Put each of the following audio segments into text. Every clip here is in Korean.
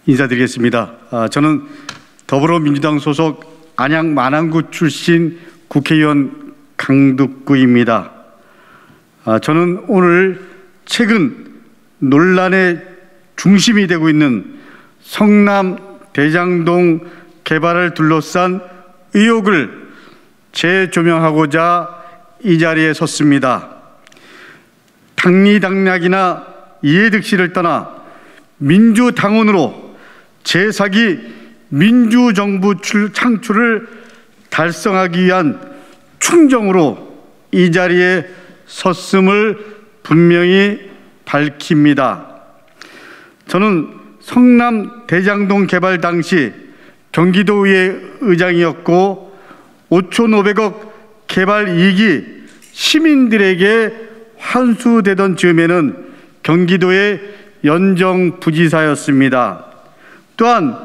인사드리겠습니다. 저는 더불어민주당 소속 안양 만안구 출신 국회의원 강덕구입니다. 저는 오늘 최근 논란의 중심이 되고 있는 성남 대장동 개발을 둘러싼 의혹을 재조명하고자 이 자리에 섰습니다. 당리당략이나 이해득실을 떠나 민주당원으로 제4기 민주정부 창출을 달성하기 위한 충정으로 이 자리에 섰음을 분명히 밝힙니다. 저는 성남 대장동 개발 당시 경기도의회 의장이었고 5,500억 개발 이익이 시민들에게 환수되던 즈음에는 경기도의 연정부지사였습니다. 또한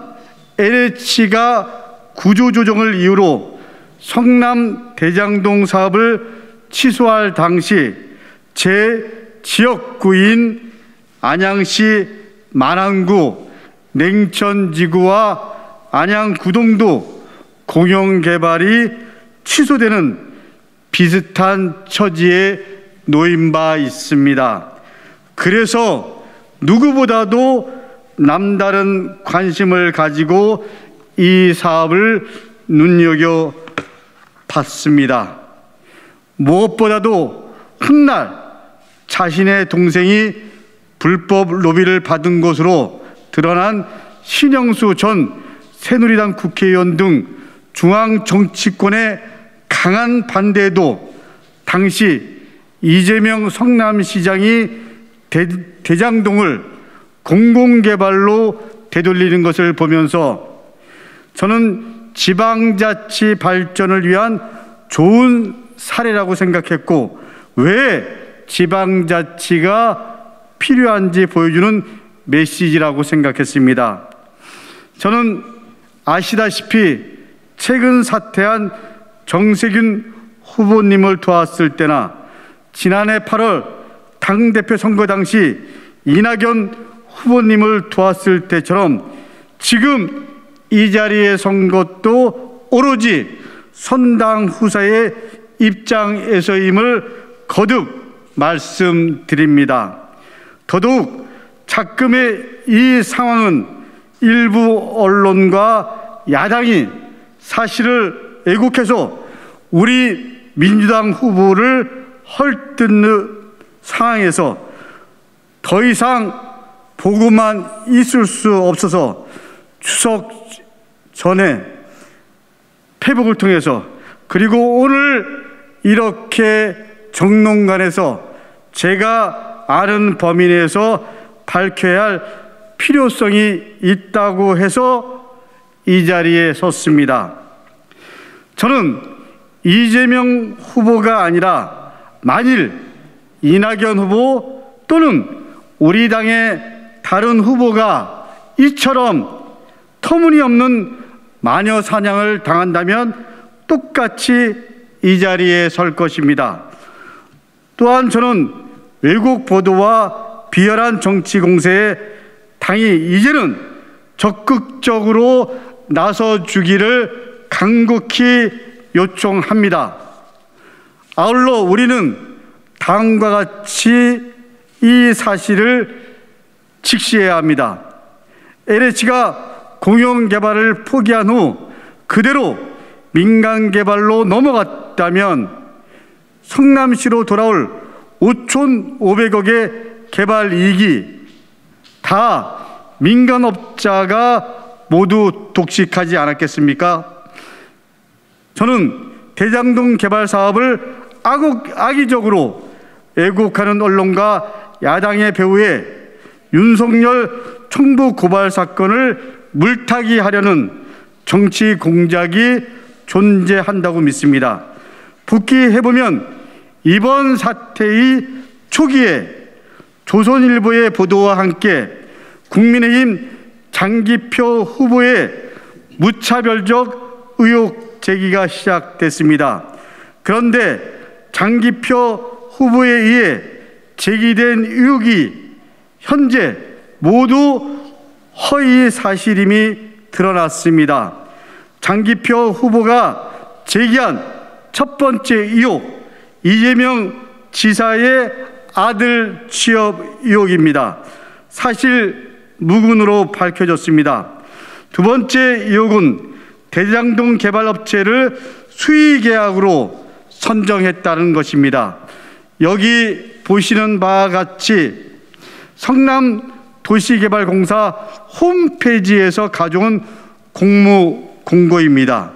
LH가 구조조정을 이유로 성남 대장동 사업을 취소할 당시 제 지역구인 안양시 만안구 냉천지구와 안양구동도 공영개발이 취소되는 비슷한 처지에 놓인 바 있습니다. 그래서 누구보다도 남다른 관심을 가지고 이 사업을 눈여겨봤습니다. 무엇보다도 훗날 자신의 동생이 불법 로비를 받은 것으로 드러난 신영수 전 새누리당 국회의원 등 중앙 정치권의 강한 반대에도 당시 이재명 성남시장이 대장동을 공공개발로 되돌리는 것을 보면서 저는 지방자치 발전을 위한 좋은 사례라고 생각했고, 왜 지방자치가 필요한지 보여주는 메시지라고 생각했습니다. 저는 아시다시피 최근 사퇴한 정세균 후보님을 도왔을 때나 지난해 8월 당대표 선거 당시 이낙연 후보님을 도왔을 때처럼 지금 이 자리에 선 것도 오로지 선당 후사의 입장에서임을 거듭 말씀드립니다. 더더욱 작금의 이 상황은 일부 언론과 야당이 사실을 왜곡해서 우리 민주당 후보를 헐뜯는 상황에서 더 이상 보고만 있을 수 없어서 추석 전에 페북을 통해서 그리고 오늘 이렇게 정론관에서 제가 아는 범위 내에서 밝혀야 할 필요성이 있다고 해서 이 자리에 섰습니다. 저는 이재명 후보가 아니라 만일 이낙연 후보 또는 우리 당의 다른 후보가 이처럼 터무니없는 마녀 사냥을 당한다면 똑같이 이 자리에 설 것입니다. 또한 저는 왜곡 보도와 비열한 정치 공세에 당이 이제는 적극적으로 나서주기를 간곡히 요청합니다. 아울러 우리는 다음과 같이 이 사실을 직시해야 합니다. LH가 공영개발을 포기한 후 그대로 민간개발로 넘어갔다면 성남시로 돌아올 5,500억의 개발 이익이 다 민간업자가 모두 독식하지 않았겠습니까? 저는 대장동 개발 사업을 악의적으로 왜곡하는 언론과 야당의 배후에 윤석열 총부 고발 사건을 물타기 하려는 정치 공작이 존재한다고 믿습니다. 복귀해보면 이번 사태의 초기에 조선일보의 보도와 함께 국민의힘 장기표 후보의 무차별적 의혹 제기가 시작됐습니다. 그런데 장기표 후보에 의해 제기된 의혹이 현재 모두 허위 사실임이 드러났습니다. 장기표 후보가 제기한 첫 번째 의혹, 이재명 지사의 아들 취업 의혹입니다. 사실 무근으로 밝혀졌습니다. 두 번째 의혹은 대장동 개발업체를 수의계약으로 선정했다는 것입니다. 여기 보시는 바와 같이 성남도시개발공사 홈페이지에서 가져온 공모 공고입니다.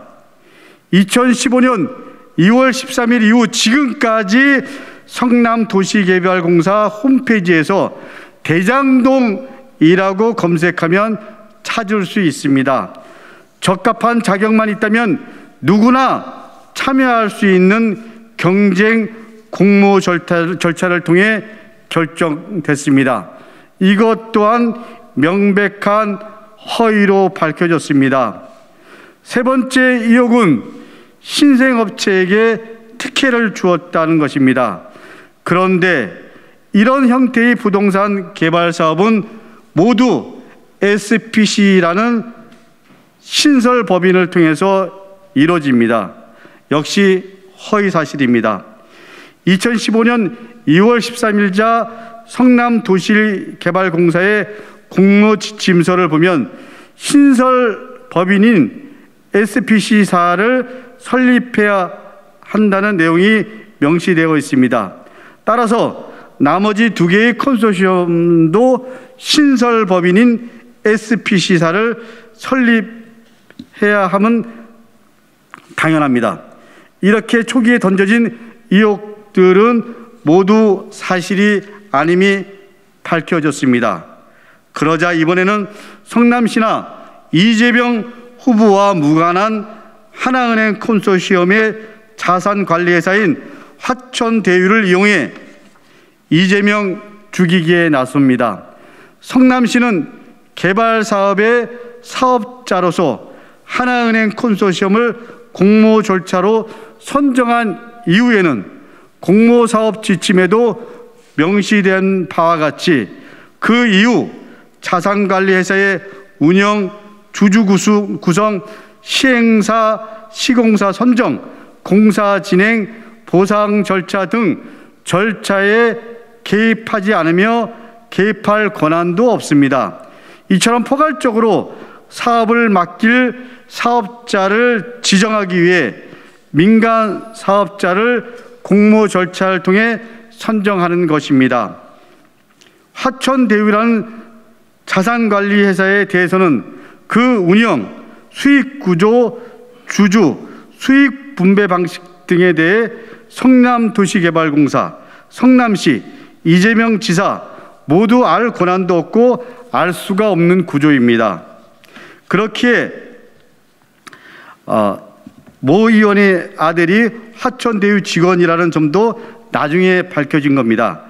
2015년 2월 13일 이후 지금까지 성남도시개발공사 홈페이지에서 대장동이라고 검색하면 찾을 수 있습니다. 적합한 자격만 있다면 누구나 참여할 수 있는 경쟁 공모 절차를 통해 결정됐습니다. 이것 또한 명백한 허위로 밝혀졌습니다. 세 번째 의혹은 신생업체에게 특혜를 주었다는 것입니다. 그런데 이런 형태의 부동산 개발 사업은 모두 SPC라는 신설 법인을 통해서 이루어집니다. 역시 허위 사실입니다. 2015년 2월 13일자 성남도시개발공사의 공모지침서를 보면 신설 법인인 SPC사를 설립해야 한다는 내용이 명시되어 있습니다. 따라서 나머지 두 개의 컨소시엄도 신설 법인인 SPC사를 설립해야 함은 당연합니다. 이렇게 초기에 던져진 의혹들은 모두 사실이 아님이 밝혀졌습니다. 그러자 이번에는 성남시나 이재명 후보와 무관한 하나은행 컨소시엄의 자산관리회사인 화천대유를 이용해 이재명 죽이기에 나섭니다. 성남시는 개발사업의 사업자로서 하나은행 컨소시엄을 공모 절차로 선정한 이후에는 공모사업 지침에도 명시된 바와 같이 그 이후 자산관리회사의 운영, 주주 구성, 시행사, 시공사 선정, 공사 진행, 보상 절차 등 절차에 개입하지 않으며 개입할 권한도 없습니다. 이처럼 포괄적으로 사업을 맡길 사업자를 지정하기 위해 민간 사업자를 공모 절차를 통해 선정하는 것입니다. 화천대유라는 자산관리회사에 대해서는 그 운영, 수익구조, 주주, 수익 분배 방식 등에 대해 성남도시개발공사, 성남시, 이재명 지사 모두 알 권한도 없고 알 수가 없는 구조입니다. 그렇기에 모 의원의 아들이 화천대유 직원이라는 점도 나중에 밝혀진 겁니다.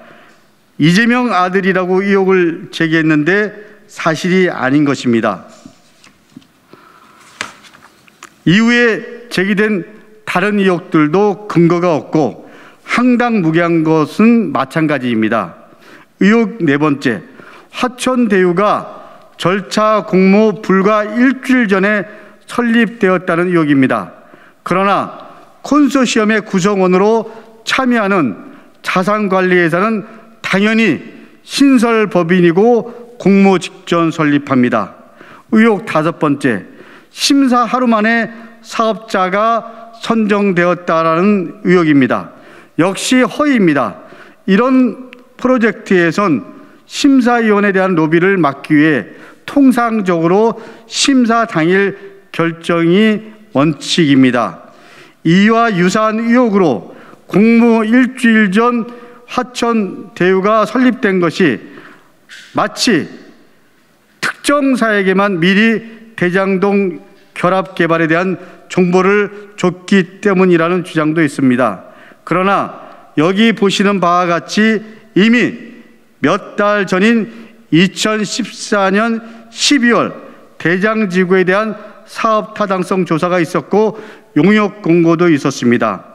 이재명 아들이라고 의혹을 제기했는데 사실이 아닌 것입니다. 이후에 제기된 다른 의혹들도 근거가 없고 황당무계한 것은 마찬가지입니다. 의혹 네 번째, 화천대유가 절차 공모 불과 일주일 전에 설립되었다는 의혹입니다. 그러나 콘소시엄의 구성원으로 참여하는 자산관리회사는 당연히 신설법인이고 공모 직전 설립합니다. 의혹 다섯 번째, 심사 하루 만에 사업자가 선정되었다라는 의혹입니다. 역시 허위입니다. 이런 프로젝트에선 심사위원에 대한 로비를 막기 위해 통상적으로 심사 당일 결정이 원칙입니다. 이와 유사한 의혹으로 공모 일주일 전 화천대유가 설립된 것이 마치 특정사에게만 미리 대장동 결합 개발에 대한 정보를 줬기 때문이라는 주장도 있습니다. 그러나 여기 보시는 바와 같이 이미 몇 달 전인 2014년 12월 대장지구에 대한 사업 타당성 조사가 있었고 용역 공고도 있었습니다.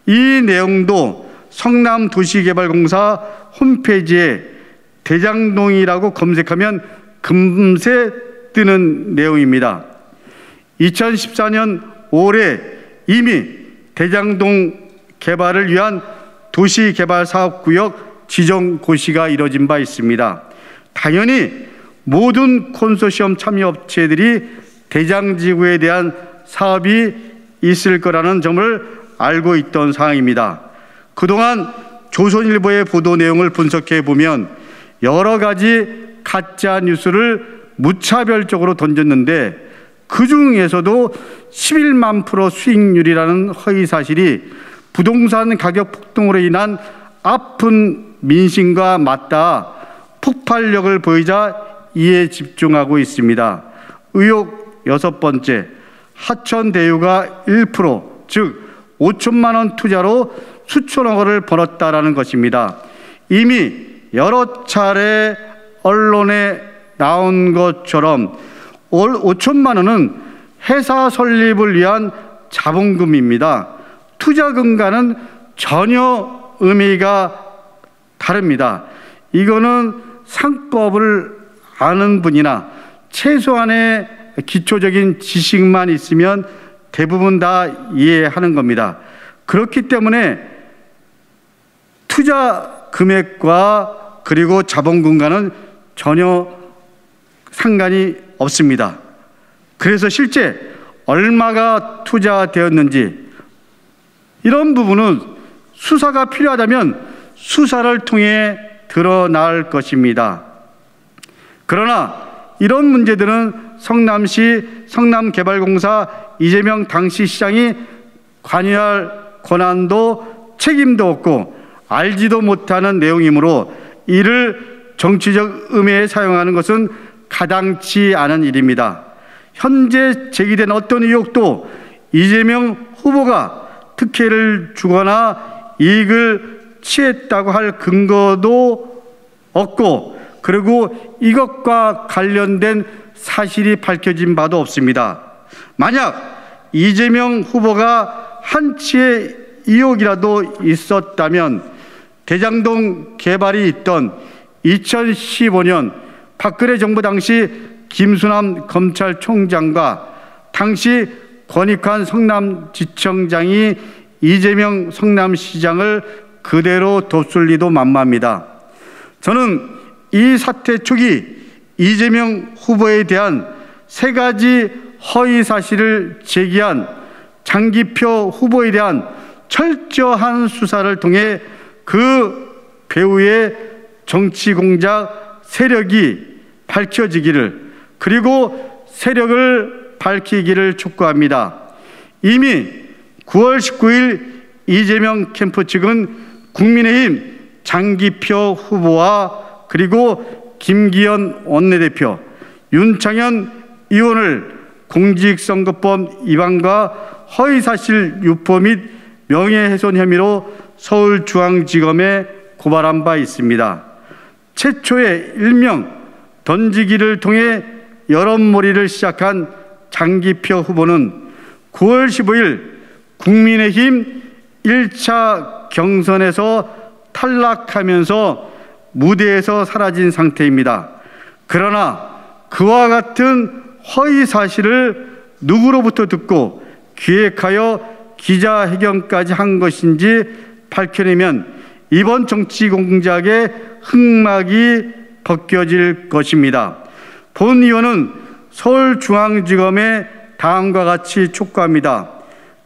이 내용도 성남도시개발공사 홈페이지에 대장동이라고 검색하면 금세 뜨는 내용입니다. 2014년 올해 이미 대장동 개발을 위한 도시개발사업구역 지정 고시가 이뤄진 바 있습니다. 당연히 모든 콘소시엄 참여업체들이 대장지구에 대한 사업이 있을 거라는 점을 알고 있던 사항입니다. 그동안 조선일보의 보도 내용을 분석해 보면 여러 가지 가짜 뉴스를 무차별적으로 던졌는데 그 중에서도 11만 % 수익률이라는 허위 사실이 부동산 가격 폭등으로 인한 아픈 민심과 맞닿아 폭발력을 보이자 이에 집중하고 있습니다. 의혹 6번째, 하천대유가 1%, 즉 5천만 원 투자로 수천억 원을 벌었다라는 것입니다. 이미 여러 차례 언론에 나온 것처럼 5천만 원은 회사 설립을 위한 자본금입니다. 투자금과는 전혀 의미가 다릅니다. 이거는 상법을 아는 분이나 최소한의 기초적인 지식만 있으면 대부분 다 이해하는 겁니다. 그렇기 때문에 투자 금액과 그리고 자본금과는 전혀 상관이 없습니다. 그래서 실제 얼마가 투자되었는지 이런 부분은 수사가 필요하다면 수사를 통해 드러날 것입니다. 그러나 이런 문제들은 성남시 성남개발공사 이재명 당시 시장이 관여할 권한도 책임도 없고 알지도 못하는 내용이므로 이를 정치적 음해에 사용하는 것은 가당치 않은 일입니다. 현재 제기된 어떤 의혹도 이재명 후보가 특혜를 주거나 이익을 취했다고 할 근거도 없고 그리고 이것과 관련된 사실이 밝혀진 바도 없습니다. 만약 이재명 후보가 한치의 의혹이라도 있었다면 대장동 개발이 있던 2015년 박근혜 정부 당시 김수남 검찰총장과 당시 권익환 성남지청장이 이재명 성남시장을 그대로 뒀을 리도 만무합니다. 저는 이 사태 초기 이재명 후보에 대한 3가지 허위 사실을 제기한 장기표 후보에 대한 철저한 수사를 통해 그 배우의 정치 공작 세력이 밝혀지기를 그리고 세력을 밝히기를 촉구합니다. 이미 9월 19일 이재명 캠프 측은 국민의힘 장기표 후보와 그리고 김기현 원내대표, 윤창현 의원을 공직선거법 위반과 허위사실 유포 및 명예훼손 혐의로 서울중앙지검에 고발한 바 있습니다. 최초의 일명 던지기를 통해 여론몰이를 시작한 장기표 후보는 9월 15일 국민의힘 1차 경선에서 탈락하면서 무대에서 사라진 상태입니다. 그러나 그와 같은 허위 사실을 누구로부터 듣고 기획하여 기자회견까지 한 것인지 밝혀내면 이번 정치 공작의 흑막이 벗겨질 것입니다. 본 의원은 서울중앙지검에 다음과 같이 촉구합니다.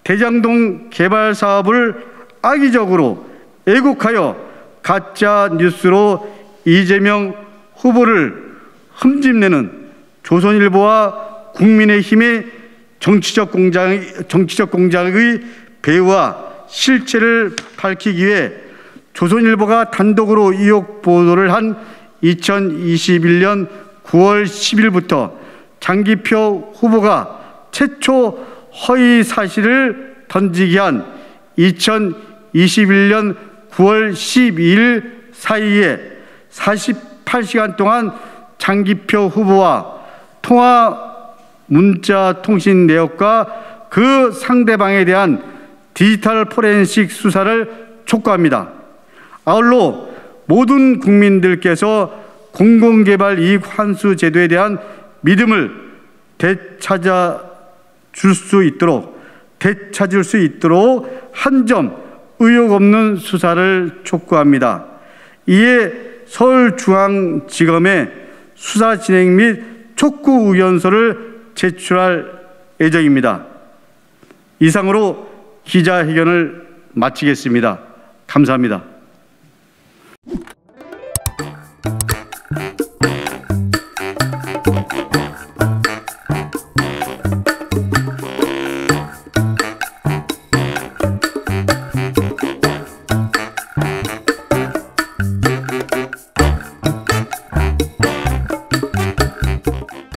대장동 개발 사업을 악의적으로 왜곡하여 가짜 뉴스로 이재명 후보를 흠집내는 조선일보와 국민의힘의 정치적 공작의 배후와 실체를 밝히기 위해 조선일보가 단독으로 의혹 보도를 한 2021년 9월 10일부터 장기표 후보가 최초 허위 사실을 던지게 한 2021년 9월 12일 사이에 48시간 동안 장기표 후보와 통화 문자 통신 내역과 그 상대방에 대한 디지털 포렌식 수사를 촉구합니다. 아울러 모든 국민들께서 공공개발 이익 환수 제도에 대한 믿음을 되찾을 수 있도록 한 점 의혹 없는 수사를 촉구합니다. 이에 서울중앙지검에 수사 진행 및 촉구 의견서를 제출할 예정입니다. 이상으로 기자회견을 마치겠습니다. 감사합니다.